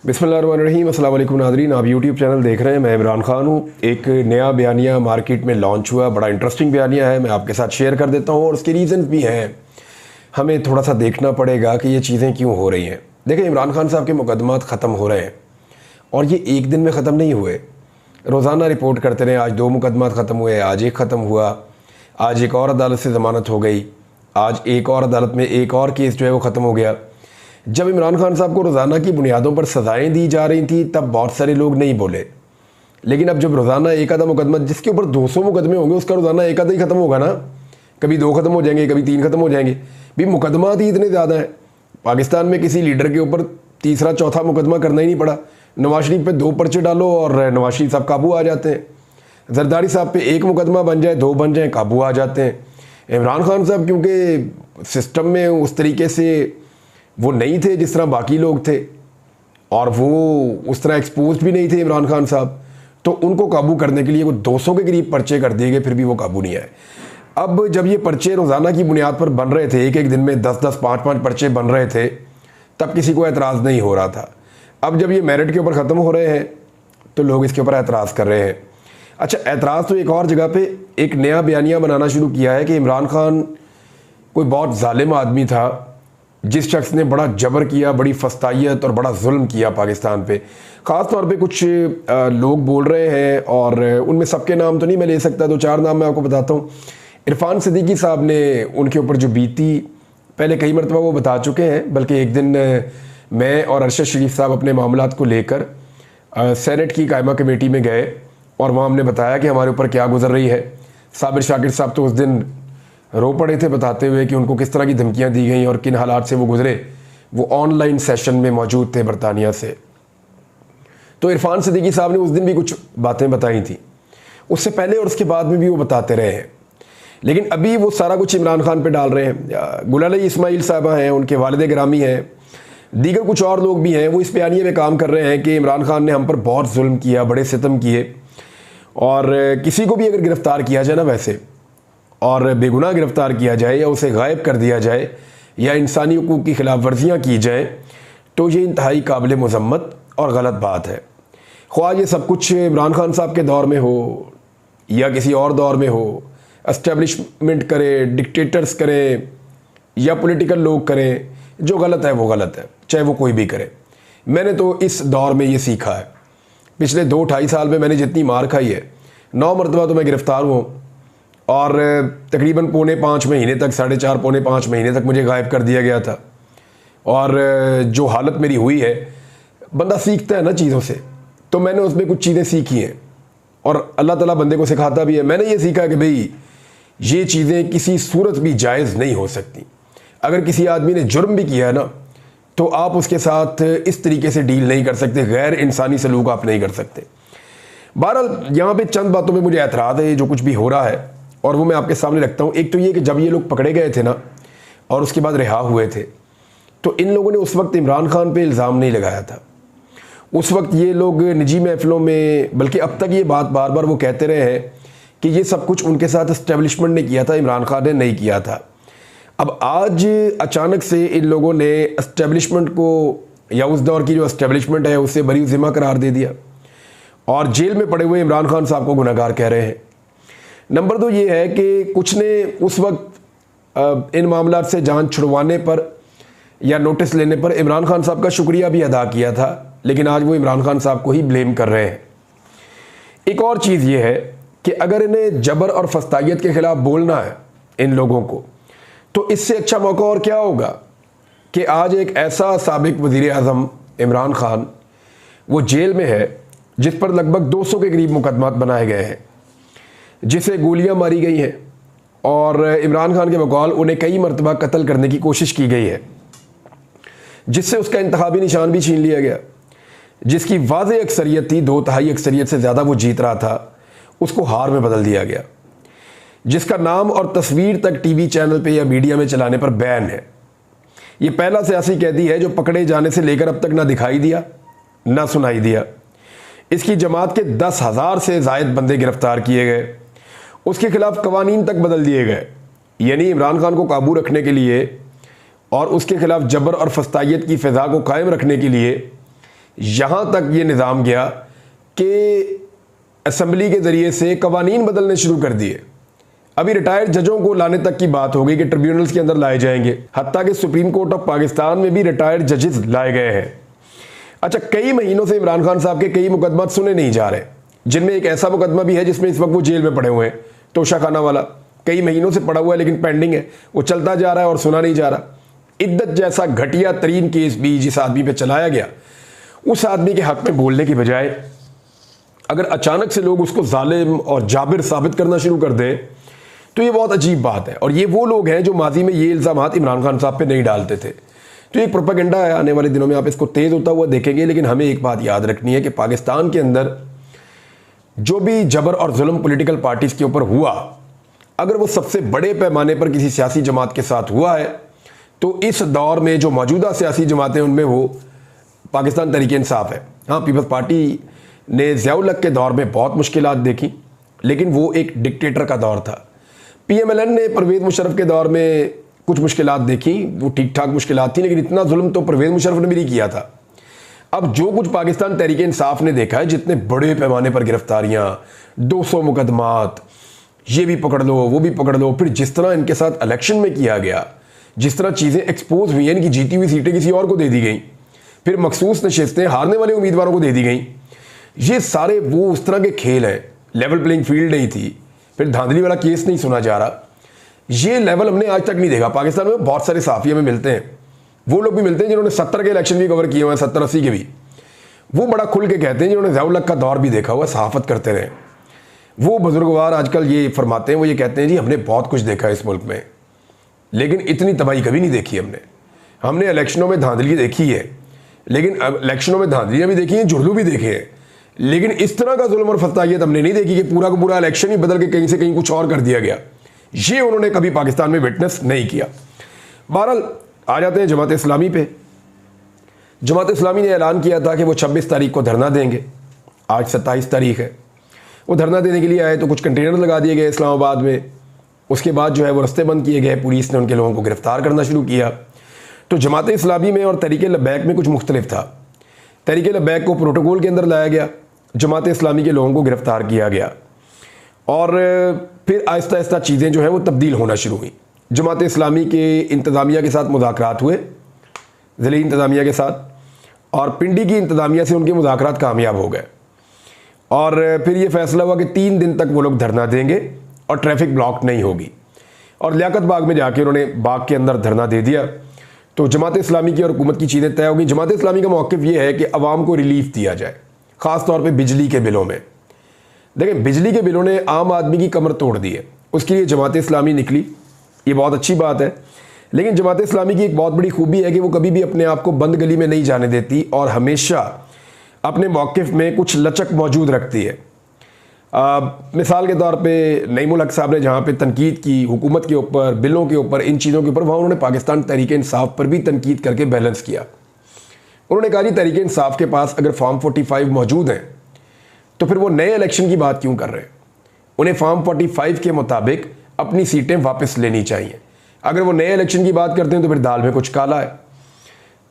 बिस्मिल्लाहिर्रहमानिर्रहीम। अस्सलाम वालेकुम नाज़रीन, आप यूट्यूब चैनल देख रहे हैं। मैं इमरान खान हूँ। एक नया बयानिया मार्केट में लॉन्च हुआ, बड़ा इंटरेस्टिंग बयानिया है, मैं आपके साथ शेयर कर देता हूँ और उसके रीज़न भी हैं। हमें थोड़ा सा देखना पड़ेगा कि ये चीज़ें क्यों हो रही हैं। देखिए, इमरान खान साहब के मुकदमात ख़त्म हो रहे हैं और ये एक दिन में ख़त्म नहीं हुए। रोज़ाना रिपोर्ट करते रहे, आज 2 मुकदमात ख़त्म हुए, आज एक ख़त्म हुआ, आज एक और अदालत से ज़मानत हो गई, आज एक और अदालत में एक और केस जो है वो ख़त्म हो गया। जब इमरान खान साहब को रोज़ाना की बुनियादों पर सज़ाएं दी जा रही थी तब बहुत सारे लोग नहीं बोले, लेकिन अब जब रोज़ाना एक आधा मुकदमा, जिसके ऊपर 200 मुकदमे होंगे, उसका रोज़ाना एक आधा ही ख़त्म होगा ना। कभी 2 ख़त्म हो जाएंगे, कभी 3 ख़त्म हो जाएंगे। भी मुकदमा ही इतने ज़्यादा हैं। पाकिस्तान में किसी लीडर के ऊपर तीसरा चौथा मुकदमा करना ही नहीं पड़ा। नवाज शरीफ पे 2 पर्चे डालो और नवाज शरीफ साहब काबू आ जाते हैं। जरदारी साहब पे 1 मुकदमा बन जाए, 2 बन जाए, काबू आ जाते हैं। इमरान खान साहब क्योंकि सिस्टम में उस तरीके से वो नहीं थे जिस तरह बाकी लोग थे, और वो उस तरह एक्सपोज भी नहीं थे इमरान खान साहब, तो उनको काबू करने के लिए वो 200 के करीब पर्चे कर दिए गए, फिर भी वो काबू नहीं आए। अब जब ये पर्चे रोज़ाना की बुनियाद पर बन रहे थे, एक एक दिन में 10-10, 5-5 पर्चे बन रहे थे, तब किसी को एतराज़ नहीं हो रहा था। अब जब ये मेरिट के ऊपर ख़त्म हो रहे हैं तो लोग इसके ऊपर एतराज़ कर रहे हैं। अच्छा, एतराज़ तो एक और जगह पे एक नया बयानिया बनाना शुरू किया है कि इमरान खान कोई बहुत ज़ालिम आदमी था, जिस शख्स ने बड़ा जबर किया, बड़ी फस्तायत और बड़ा जुल्म किया पाकिस्तान पे। ख़ास तौर पे कुछ लोग बोल रहे हैं, और उनमें सबके नाम तो नहीं मैं ले सकता, 2-4 नाम मैं आपको बताता हूँ। इरफान सिद्दीकी साहब ने उनके ऊपर जो बीती पहले कई मरतबा वो बता चुके हैं, बल्कि एक दिन मैं और अरशद शरीफ साहब अपने मामलात को लेकर सेनेट की कायमा कमेटी में गए और वहाँ हमने बताया कि हमारे ऊपर क्या गुजर रही है। साबिर शाकिर साहब तो उस दिन रो पड़े थे, बताते हुए कि उनको किस तरह की धमकियां दी गई और किन हालात से वो गुजरे। वो ऑनलाइन सेशन में मौजूद थे बरतानिया से। तो इरफान सिद्दीकी साहब ने उस दिन भी कुछ बातें बताई थी, उससे पहले और उसके बाद में भी वो बताते रहे हैं, लेकिन अभी वो सारा कुछ इमरान खान पे डाल रहे हैं। गुलाल इस्माइल साहबा हैं, उनके वालिद गिरामी हैं, दीगर कुछ और लोग भी हैं, वो इस बयानिए में काम कर रहे हैं कि इमरान खान ने हम पर बहुत जुल्म किया, बड़े सितम किए, और किसी को भी अगर गिरफ़्तार किया जाए ना वैसे, और बेगुनाह गिरफ़्तार किया जाए या उसे गायब कर दिया जाए या इंसानी हुकूक की खिलाफ वर्जियाँ की जाएँ, तो ये इंतहाई काबिल मज़म्मत और गलत बात है। ख्वाह ये सब कुछ इमरान खान साहब के दौर में हो या किसी और दौर में हो, एस्टेब्लिशमेंट करे, डिक्टेटर्स करें या पॉलिटिकल लोग करें, जो गलत है वो गलत है, चाहे वो कोई भी करे। मैंने तो इस दौर में ये सीखा है। पिछले 2-2.5 साल में मैंने जितनी मार खाई है, 9 मरतबा तो मैं गिरफ़्तार हुआ, और तकरीबन 4.25 महीने तक, 4.5 पौने 5 महीने तक मुझे गायब कर दिया गया था। और जो हालत मेरी हुई है, बंदा सीखता है ना चीज़ों से, तो मैंने उसमें कुछ चीज़ें सीखी हैं और अल्लाह ताला बंदे को सिखाता भी है। मैंने ये सीखा कि भाई ये चीज़ें किसी सूरत भी जायज़ नहीं हो सकती। अगर किसी आदमी ने जुर्म भी किया है ना, तो आप उसके साथ इस तरीके से डील नहीं कर सकते, गैर इंसानी सलूक आप नहीं कर सकते। बहरहाल यहाँ पे चंद बातों में मुझे एतराज़ है, जो कुछ भी हो रहा है, और वो मैं आपके सामने रखता हूँ। एक तो ये कि जब ये लोग पकड़े गए थे ना और उसके बाद रिहा हुए थे, तो इन लोगों ने उस वक्त इमरान खान पे इल्ज़ाम नहीं लगाया था। उस वक्त ये लोग निजी महफिलों में, बल्कि अब तक ये बात बार बार वो कहते रहे हैं कि ये सब कुछ उनके साथ इस्टेब्लिशमेंट ने किया था, इमरान खान ने नहीं किया था। अब आज अचानक से इन लोगों ने इस्टेब्लिशमेंट को, या उस दौर की जो इस्टेब्लिशमेंट है, उससे बरी ज़िम्मा करार दे दिया और जेल में पड़े हुए इमरान खान साहब को गुनहगार कह रहे हैं। नंबर 2 ये है कि कुछ ने उस वक्त इन मामलात से जान छुड़वाने पर या नोटिस लेने पर इमरान खान साहब का शुक्रिया भी अदा किया था, लेकिन आज वो इमरान खान साहब को ही ब्लेम कर रहे हैं। एक और चीज़ ये है कि अगर इन्हें जबर और फस्तायत के ख़िलाफ़ बोलना है इन लोगों को, तो इससे अच्छा मौका और क्या होगा कि आज एक ऐसा साबिक वज़ीर आज़म इमरान खान वो जेल में है, जिस पर लगभग 200 के करीब मुकदमात बनाए गए हैं, जिसे गोलियां मारी गई हैं, और इमरान खान के बकौल उन्हें कई मरतबा कत्ल करने की कोशिश की गई है, जिससे उसका इंतखाबी निशान भी छीन लिया गया। जिसकी वाज़ेह अक्सरियत थी, 2/3 अक्सरियत से ज़्यादा वो जीत रहा था, उसको हार में बदल दिया गया। जिसका नाम और तस्वीर तक टीवी चैनल पे या मीडिया में चलाने पर बैन है। ये पहला सियासी कैदी है जो पकड़े जाने से लेकर अब तक ना दिखाई दिया ना सुनाई दिया। इसकी जमात के 10,000 से ज़ायद बंदे गिरफ्तार किए गए, उसके खिलाफ कवानीन तक बदल दिए गए। यानी इमरान खान को काबू रखने के लिए और उसके खिलाफ जबर और फस्तायत की फ़िज़ा को कायम रखने के लिए यहाँ तक ये निज़ाम गया कि असम्बली के ज़रिए से कवानीन बदलने शुरू कर दिए। अभी रिटायर्ड जजों को लाने तक की बात हो गई कि ट्रिब्यूनल्स के अंदर लाए जाएंगे, हत्ता कि सुप्रीम कोर्ट ऑफ पाकिस्तान में भी रिटायर्ड जजेस लाए गए हैं। अच्छा, कई महीनों से इमरान खान साहब के कई मुकदमा सुने नहीं जा रहे, जिनमें एक ऐसा मुकदमा भी है जिसमें इस वक्त वो जेल में पड़े हुए हैं, तोशा खाना वाला कई महीनों से पड़ा हुआ है लेकिन पेंडिंग है, वो चलता जा रहा है और सुना नहीं जा रहा। इद्दत जैसा घटिया तरीन केस भी जिस आदमी पे चलाया गया, उस आदमी के हक में बोलने की बजाय अगर अचानक से लोग उसको जालिम और जाबिर साबित करना शुरू कर दें तो ये बहुत अजीब बात है। और ये वो लोग हैं जो माजी में ये इल्ज़ामात इमरान खान साहब पे नहीं डालते थे। तो एक प्रोपेगेंडा है, आने वाले दिनों में आप इसको तेज़ होता हुआ देखेंगे। लेकिन हमें एक बात याद रखनी है कि पाकिस्तान के अंदर जो भी जबर और जुल्म पॉलिटिकल पार्टीज़ के ऊपर हुआ, अगर वो सबसे बड़े पैमाने पर किसी सियासी जमात के साथ हुआ है तो इस दौर में जो मौजूदा सियासी जमातें उनमें वो पाकिस्तान तहरीक इंसाफ है। हाँ, पीपल्स पार्टी ने ज़ियाउल हक के दौर में बहुत मुश्किलात देखी, लेकिन वो एक डिक्टेटर का दौर था। PMLN ने परवेज़ मुशर्रफ के दौर में कुछ मुश्किलात देखी, वो ठीक ठाक मुश्किलात थी, लेकिन इतना जुल्म तो परवेज़ मुशर्रफ ने भी नहीं किया था। अब जो कुछ पाकिस्तान तहरीक इंसाफ ने देखा है, जितने बड़े पैमाने पर गिरफ्तारियां, 200 मुकदमात, ये भी पकड़ लो वो भी पकड़ लो, फिर जिस तरह इनके साथ इलेक्शन में किया गया, जिस तरह चीज़ें एक्सपोज हुई हैं, इनकी जीती हुई सीटें किसी और को दे दी गई, फिर मखसूस नशिस्तें हारने वाले उम्मीदवारों को दे दी गई, ये सारे वो उस तरह के खेल हैं। लेवल प्लेइंग फील्ड नहीं थी, फिर धांधली वाला केस नहीं सुना जा रहा। ये लेवल हमने आज तक नहीं देखा। पाकिस्तान में बहुत सारे साफी हमें मिलते हैं, वो लोग भी मिलते हैं जिन्होंने 70 के इलेक्शन भी कवर किए हुए हैं, 70-80 के भी। वो बड़ा खुल के कहते हैं, जिन्होंने ज़ियाउल हक का दौर भी देखा हुआ, सहाफ़त करते रहे। वो बुजुर्गवार आजकल ये फरमाते हैं, वो ये कहते हैं जी हमने बहुत कुछ देखा है इस मुल्क में, लेकिन इतनी तबाही कभी नहीं देखी हमने इलेक्शनों में धांधली देखी है, लेकिन इलेक्शनों में धांधलियाँ भी देखी हैं, जुड़लू भी देखे हैं, लेकिन इस तरह का जुल्म और फसाइयत हमने नहीं देखी कि पूरा का पूरा इलेक्शन ही बदल के कहीं से कहीं कुछ और कर दिया गया। ये उन्होंने कभी पाकिस्तान में विटनेस नहीं किया। बहरहाल आ जाते हैं जमात इस्लामी पे। जमात इस्लामी ने ऐलान किया था कि वो 26 तारीख को धरना देंगे। आज 27 तारीख है। वो धरना देने के लिए आए तो कुछ कंटेनर लगा दिए गए इस्लामाबाद में। उसके बाद जो है वो रास्ते बंद किए गए, पुलिस ने उनके लोगों को गिरफ्तार करना शुरू किया। तो जमात इस्लामी में और तहरीक लब्बैक में कुछ मुख्तलिफ था। तहरीक लब्बैक को प्रोटोकॉल के अंदर लाया गया, जमात इस्लामी के लोगों को गिरफ्तार किया गया, और फिर आहिस्ता आहिस्ता चीज़ें जो हैं वो तब्दील होना शुरू हुई। जमात इस्लामी के इंतज़ामिया के साथ मुज़ाकरात हुए, ज़िले इंतज़ामिया के साथ, और पिंडी की इंतज़ामिया से उनके मुज़ाकरात कामयाब हो गए। और फिर ये फैसला हुआ कि 3 दिन तक वो लोग धरना देंगे और ट्रैफिक ब्लॉक नहीं होगी। और लियाकत बाग में जाके उन्होंने बाग के अंदर धरना दे दिया। तो जमात इस्लामी की और हुकूमत की चीज़ें तय हो गई। जमात इस्लामी का मौक़िफ़ ये है कि अवाम को रिलीफ दिया जाए, ख़ास तौर पे बिजली के बिलों में। देखें, बिजली के बिलों ने आम आदमी की कमर तोड़ दी है, उसके लिए जमात इस्लामी निकली, ये बहुत अच्छी बात है। लेकिन जमात इस्लामी की एक बहुत बड़ी खूबी है कि वो कभी भी अपने आप को बंद गली में नहीं जाने देती और हमेशा अपने मौक़िफ़ में कुछ लचक मौजूद रखती है। मिसाल के तौर पे नईमुल हक साहब ने जहाँ पे तनकीद की हुकूमत के ऊपर, बिलों के ऊपर, इन चीज़ों के ऊपर, वहाँ उन्होंने पाकिस्तान तहरीक इंसाफ पर भी तनकीद करके बैलेंस किया। उन्होंने कहा जी तहरीक इंसाफ के पास अगर फॉर्म 45 मौजूद हैं तो फिर वो नए इलेक्शन की बात क्यों कर रहे हैं? उन्हें फॉर्म 45 के मुताबिक अपनी सीटें वापस लेनी चाहिए। अगर वो नए इलेक्शन की बात करते हैं तो फिर दाल में कुछ काला है।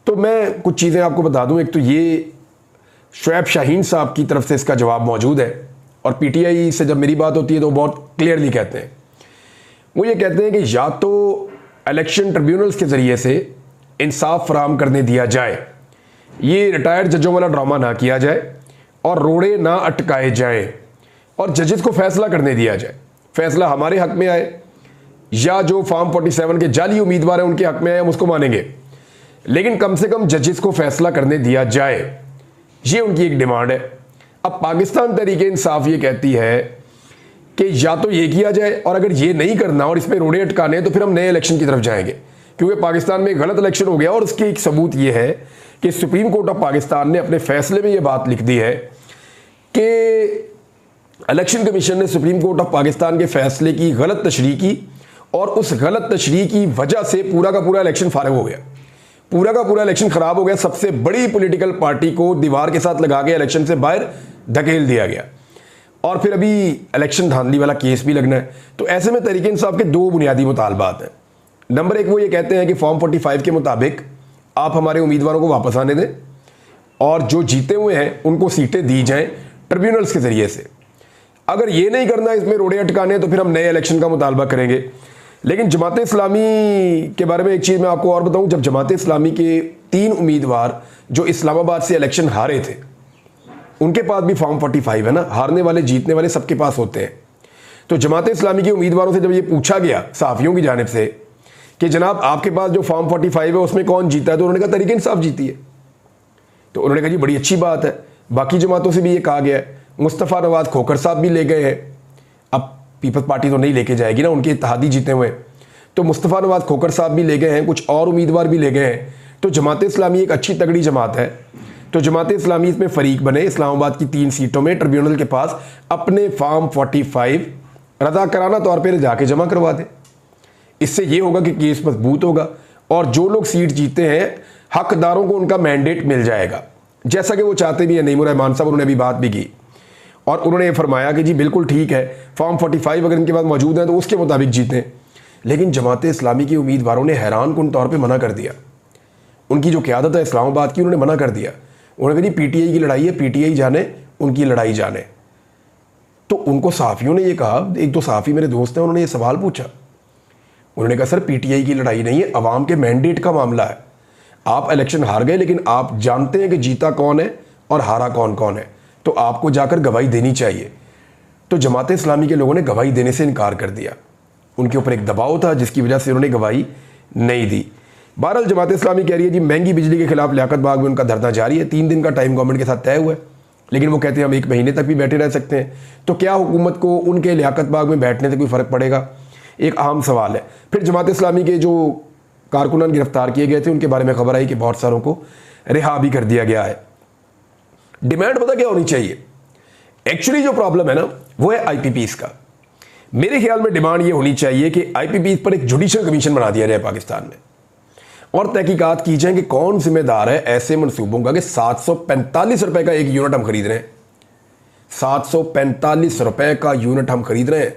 तो मैं कुछ चीज़ें आपको बता दूं। एक तो ये शुएब शाहीन साहब की तरफ से इसका जवाब मौजूद है, और PTI से जब मेरी बात होती है तो बहुत क्लियरली कहते हैं, वो ये कहते हैं कि या तो इलेक्शन ट्रिब्यूनल्स के ज़रिए से इंसाफ फराहम करने दिया जाए, ये रिटायर्ड जजों वाला ड्रामा ना किया जाए और रोड़े ना अटकाए जाए, और जजेस को फैसला करने दिया जाए, फैसला हमारे हक में आए, या जो फॉर्म 47 के जाली उम्मीदवार हैं उनके हक में आए, हम उसको मानेंगे, लेकिन कम से कम जजेस को फैसला करने दिया जाए। ये उनकी एक डिमांड है। अब पाकिस्तान तहरीक इंसाफ ये कहती है कि या तो ये किया जाए, और अगर ये नहीं करना और इसमें रोड़े अटकाने हैं तो फिर हम नए इलेक्शन की तरफ जाएंगे, क्योंकि पाकिस्तान में गलत इलेक्शन हो गया। और उसकी एक सबूत ये है कि सुप्रीम कोर्ट ऑफ पाकिस्तान ने अपने फैसले में ये बात लिख दी है कि इलेक्शन कमीशन ने सुप्रीम कोर्ट ऑफ पाकिस्तान के फैसले की गलत तशरीह की, और उस गलत तशरीह की वजह से पूरा का पूरा इलेक्शन फारिग हो गया, पूरा का पूरा इलेक्शन खराब हो गया। सबसे बड़ी पॉलिटिकल पार्टी को दीवार के साथ लगा के इलेक्शन से बाहर धकेल दिया गया, और फिर अभी इलेक्शन धांधली वाला केस भी लगना है। तो ऐसे में तहरीक इंसाफ के 2 बुनियादी मुतालबात हैं। नंबर 1, वो ये कहते हैं कि फॉर्म 45 के मुताबिक आप हमारे उम्मीदवारों को वापस आने दें, और जो जीते हुए हैं उनको सीटें दी जाएं ट्रिब्यूनल्स के ज़रिए से। अगर ये नहीं करना, इसमें रोड़े अटकाने, तो फिर हम नए इलेक्शन का मुतालबा करेंगे। लेकिन जमात इस्लामी के बारे में एक चीज़ मैं आपको और बताऊं, जब जमात इस्लामी के 3 उम्मीदवार जो इस्लामाबाद से इलेक्शन हारे थे, उनके पास भी फॉर्म 45 है ना, हारने वाले जीतने वाले सबके पास होते हैं। तो जमात इस्लामी के उम्मीदवारों से जब ये पूछा गया सहाफ़ियों की जानिब से कि जनाब आपके पास जो फॉर्म 45 है उसमें कौन जीता है, तो उन्होंने कहा तहरीक इंसाफ जीती है। तो उन्होंने कहा जी बड़ी अच्छी बात है। बाकी जमातों से भी ये कहा गया है, मुस्तफ़ा नवाज खोखर साहब भी ले गए हैं, अब पीपल्स पार्टी तो नहीं लेके जाएगी ना, उनके इत्तेहादी जीते हुए, तो मुस्तफ़ा नवाज खोखर साहब भी ले गए हैं, कुछ और उम्मीदवार भी ले गए हैं। तो जमात इस्लामी एक अच्छी तगड़ी जमात है। तो जमात इस्लामी इसमें फ़रीक बने, इस्लामाबाद की 3 सीटों में ट्रिब्यूनल के पास अपने फॉर्म 45 रज़ाकाराना तौर पर जाके जमा करवा दें। इससे ये होगा कि केस मजबूत होगा और जो लोग सीट जीते हैं हकदारों को उनका मैंडेट मिल जाएगा, जैसा कि वो चाहते भी हैं। नईमुर रहमान साहब उन्होंने अभी बात भी की और उन्होंने ये फरमाया कि जी बिल्कुल ठीक है, फॉर्म 45 अगर इनके पास मौजूद है तो उसके मुताबिक जीतें। लेकिन जमात इस्लामी के उम्मीदवारों ने हैरान कुन तौर पर मना कर दिया। उनकी जो क़यादत है इस्लामाबाद की, उन्होंने मना कर दिया। उन्होंने कहा PTI की लड़ाई है, PTI जाने, उनकी लड़ाई जाने। तो उनको सहाफ़ियों ने ये कहा, एक दो सहाफ़ी मेरे दोस्त हैं, उन्होंने ये सवाल पूछा। उन्होंने कहा सर PTI की लड़ाई नहीं है, अवाम के मैंडेट का मामला है। आप इलेक्शन हार गए, लेकिन आप जानते हैं कि जीता कौन है और हारा कौन कौन है, तो आपको जाकर गवाही देनी चाहिए। तो जमात इस्लामी के लोगों ने गवाही देने से इनकार कर दिया। उनके ऊपर एक दबाव था जिसकी वजह से उन्होंने गवाही नहीं दी। बहरहाल जमात इस्लामी कह रही है जी महंगी बिजली के खिलाफ लियाकत बाग में उनका धरना जारी है। 3 दिन का टाइम गवर्नमेंट के साथ तय हुआ है, लेकिन वो कहते हैं हम 1 महीने तक भी बैठे रह सकते हैं। तो क्या हुकूमत को उनके लियाकत बाग में बैठने से कोई फ़र्क पड़ेगा, एक अहम सवाल है। फिर जमात इस्लामी के जो कारकुनान गिरफ्तार किए गए थे उनके बारे में खबर आई कि बहुत सारों को रिहा भी कर दिया गया है। डिमांड पता क्या होनी चाहिए? एक्चुअली जो प्रॉब्लम है ना वो है IPPs का। मेरे ख्याल में डिमांड ये होनी चाहिए कि IPPs पर एक जुडिशल कमीशन बना दिया जाए पाकिस्तान में और तहकीकात की जाए कि कौन जिम्मेदार है ऐसे मनसूबों का कि 745 रुपए का एक यूनिट हम खरीद रहे हैं। 745 रुपए का यूनिट हम खरीद रहे हैं,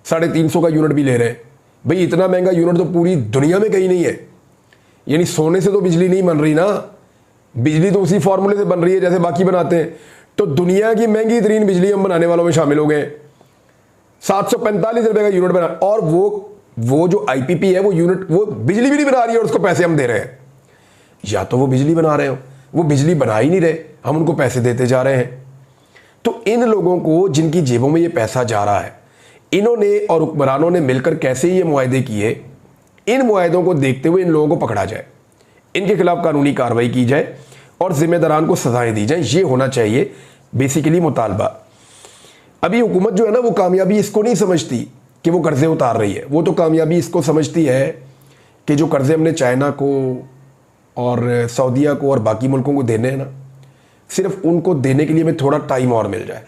350 का यूनिट भी ले रहे हैं। भाई इतना महंगा यूनिट तो पूरी दुनिया में कहीं नहीं है। यानी सोने से तो बिजली नहीं बन रही ना, बिजली तो उसी फॉर्मूले से बन रही है जैसे बाकी बनाते हैं। तो दुनिया की महंगी तरीन बिजली हम बनाने वालों में शामिल हो गए। 745 रुपए का यूनिट बना, और वो जो IPP है वो यूनिट, वो बिजली भी नहीं बना रही है और उसको पैसे हम दे रहे हैं। या तो वो बिजली बना रहे हो, वो बिजली बना ही नहीं रहे, हम उनको पैसे देते जा रहे हैं। तो इन लोगों को जिनकी जेबों में ये पैसा जा रहा है, इन्होंने और हुक्मरानों ने मिलकर कैसे ये मुआहदे किए, इन मुआहदों को देखते हुए इन लोगों को पकड़ा जाए, इनके खिलाफ कानूनी कार्रवाई की जाए और जिम्मेदारान को सजाएं दी जाए। ये होना चाहिए बेसिकली मुतालबा। अभी हुकूमत जो है ना वो कामयाबी इसको नहीं समझती कि वो कर्जे उतार रही है, वो तो कामयाबी इसको समझती है कि जो कर्जे हमने चाइना को और सऊदीया को और बाकी मुल्कों को देने हैं ना, सिर्फ उनको देने के लिए हमें थोड़ा टाइम और मिल जाए।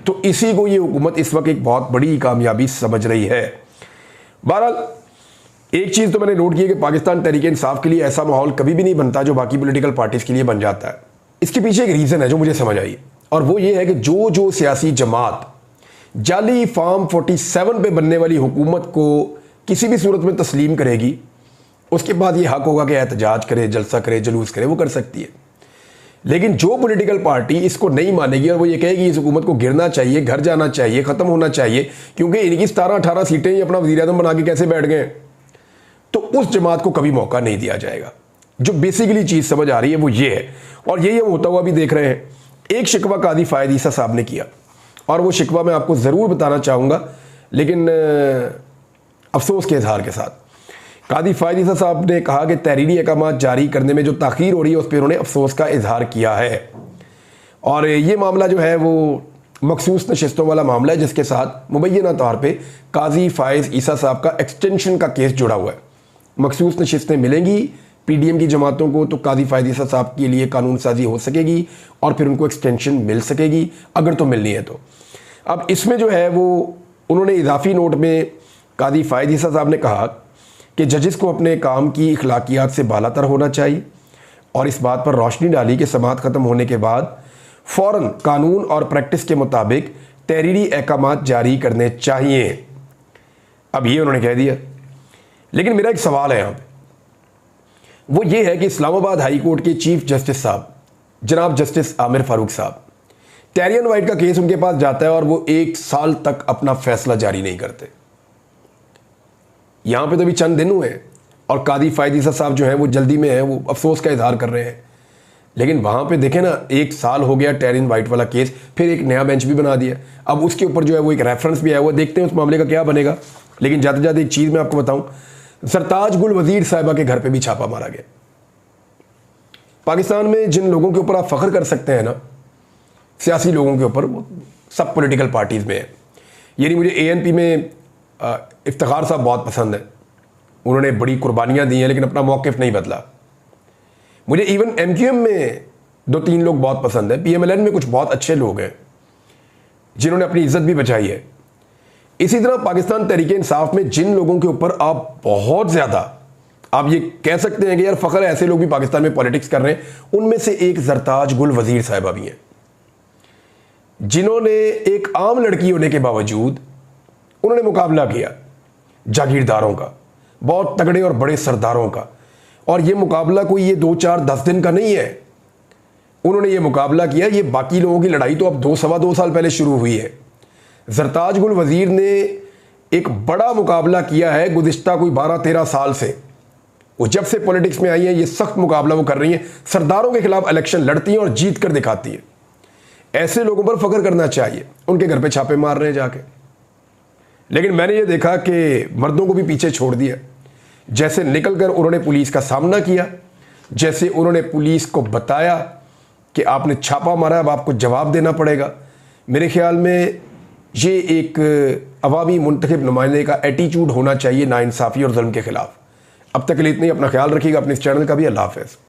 तो इसी को ये हुकूमत इस वक्त एक बहुत बड़ी कामयाबी समझ रही है। बहरहाल एक चीज़ तो मैंने नोट की है कि पाकिस्तान तहरीक इंसाफ के लिए ऐसा माहौल कभी भी नहीं बनता जो बाकी पॉलिटिकल पार्टीज़ के लिए बन जाता है। इसके पीछे एक रीज़न है जो मुझे समझ आई, और वो ये है कि जो सियासी जमात जाली फॉर्म 47 पे बनने वाली हुकूमत को किसी भी सूरत में तस्लीम करेगी, उसके बाद ये हक होगा कि एहतजाज करे, जलसा करे, जुलूस करे, वो कर सकती है। लेकिन जो पॉलिटिकल पार्टी इसको नहीं मानेगी और वो ये कहेगी इस हुकूमत को गिरना चाहिए, घर जाना चाहिए, ख़त्म होना चाहिए, क्योंकि इनकी 17-18 सीटें ही अपना वज़ीर-ए-आज़म बना के कैसे बैठ गए, तो उस जमात को कभी मौका नहीं दिया जाएगा। जो बेसिकली चीज़ समझ आ रही है वो ये है, और यही हम होता हुआ भी देख रहे हैं। एक शिकवा कादी फ़ायद ईसा साहब ने किया, और वो शिकवा मैं आपको ज़रूर बताना चाहूँगा, लेकिन अफसोस के इजहार के साथ। कादी फ़ायद ईसा साहब ने कहा कि तहरीरी अहकामात जारी करने में जो ताख़ीर हो रही है उस पर उन्होंने अफसोस का इजहार किया है, और ये मामला जो है वो मखसूस नशिस्तों वाला मामला है जिसके साथ मुबैना तौर पर काजी फ़ायद ईसा साहब का एक्सटेंशन का केस जुड़ा हुआ है। मखसूस नशिस्तें मिलेंगी PDM की जमातों को, तो कादी फ़ायद ईसा साहब के लिए कानून साजी हो सकेगी और फिर उनको एक्सटेंशन मिल सकेगी, अगर तो मिलनी है तो। अब इसमें जो है वो उन्होंने इजाफी नोट में कादी फ़ायद ईसा साहब ने कहा कि जजेस को अपने काम की अखलाकियात से बालातर होना चाहिए, और इस बात पर रोशनी डाली कि समाअत ख़त्म होने के बाद फ़ौरन कानून और प्रैक्टिस के मुताबिक तहरीरी अहकामात जारी करने चाहिए। अब ये उन्होंने कह दिया, लेकिन मेरा एक सवाल है यहाँ पे, वो ये है कि इस्लामाबाद हाई कोर्ट के चीफ जस्टिस साहब जनाब जस्टिस आमिर फारूक साहब, टेरियन वाइट का केस उनके पास जाता है और वो 1 साल तक अपना फैसला जारी नहीं करते। यहां पे तो अभी चंद दिन हुए हैं और कादी फायद ईसा साहब जो हैं वो जल्दी में हैं, वो अफसोस का इजहार कर रहे हैं। लेकिन वहां पे देखें ना, 1 साल हो गया टेरियन वाइट वाला केस, फिर एक नया बेंच भी बना दिया। अब उसके ऊपर जो है वो एक रेफरेंस भी आया हुआ, देखते हैं उस मामले का क्या बनेगा। लेकिन जाते जाते एक चीज़ मैं आपको बताऊं, सरताज गुल वजीर साहिबा के घर पर भी छापा मारा गया। पाकिस्तान में जिन लोगों के ऊपर आप फख्र कर सकते हैं ना, सियासी लोगों के ऊपर, वो सब पॉलिटिकल पार्टीज़ में है। यानी मुझे ANP में इफ्तिखार साहब बहुत पसंद है, उन्होंने बड़ी कुर्बानियाँ दी हैं लेकिन अपना मौक़िफ़ नहीं बदला। मुझे इवन MQM में 2-3 लोग बहुत पसंद है, PMLN में कुछ बहुत अच्छे लोग हैं जिन्होंने अपनी इज्जत भी बचाई है। इसी तरह पाकिस्तान तहरीक-ए-इंसाफ में जिन लोगों के ऊपर आप बहुत ज़्यादा, आप ये कह सकते हैं कि यार फ़ख्र ऐसे लोग भी पाकिस्तान में पॉलिटिक्स कर रहे हैं, उनमें से एक सरताज गुल वजीर साहिबा भी हैं, जिन्होंने एक आम लड़की होने के बावजूद उन्होंने मुकाबला किया जागीरदारों का, बहुत तगड़े और बड़े सरदारों का। और ये मुकाबला कोई ये 2-4-10 दिन का नहीं है, उन्होंने ये मुकाबला किया। ये बाकी लोगों की लड़ाई तो अब 2-2.25 साल पहले शुरू हुई है। सरताज गुल वजीर ने एक बड़ा मुकाबला किया है गुज़िश्ता कोई 12-13 साल से। वो जब से पॉलिटिक्स में आई है, ये सख्त मुकाबला वो कर रही हैं, सरदारों के खिलाफ इलेक्शन लड़ती हैं और जीत कर दिखाती है। ऐसे लोगों पर फख्र करना चाहिए। उनके घर पे छापे मार रहे हैं जाके। लेकिन मैंने ये देखा कि मर्दों को भी पीछे छोड़ दिया। जैसे निकलकर उन्होंने पुलिस का सामना किया, जैसे उन्होंने पुलिस को बताया कि आपने छापा मारा, अब आपको जवाब देना पड़ेगा। मेरे ख्याल में ये एक अवामी मुंतखब नुमाइंदे का एटीट्यूड होना चाहिए नाइंसाफ़ी और जुल्म के खिलाफ। अब तक के लिए इतनी, अपना ख्याल रखिएगा, अपने इस चैनल का भी। अल्लाह हाफ़िज़।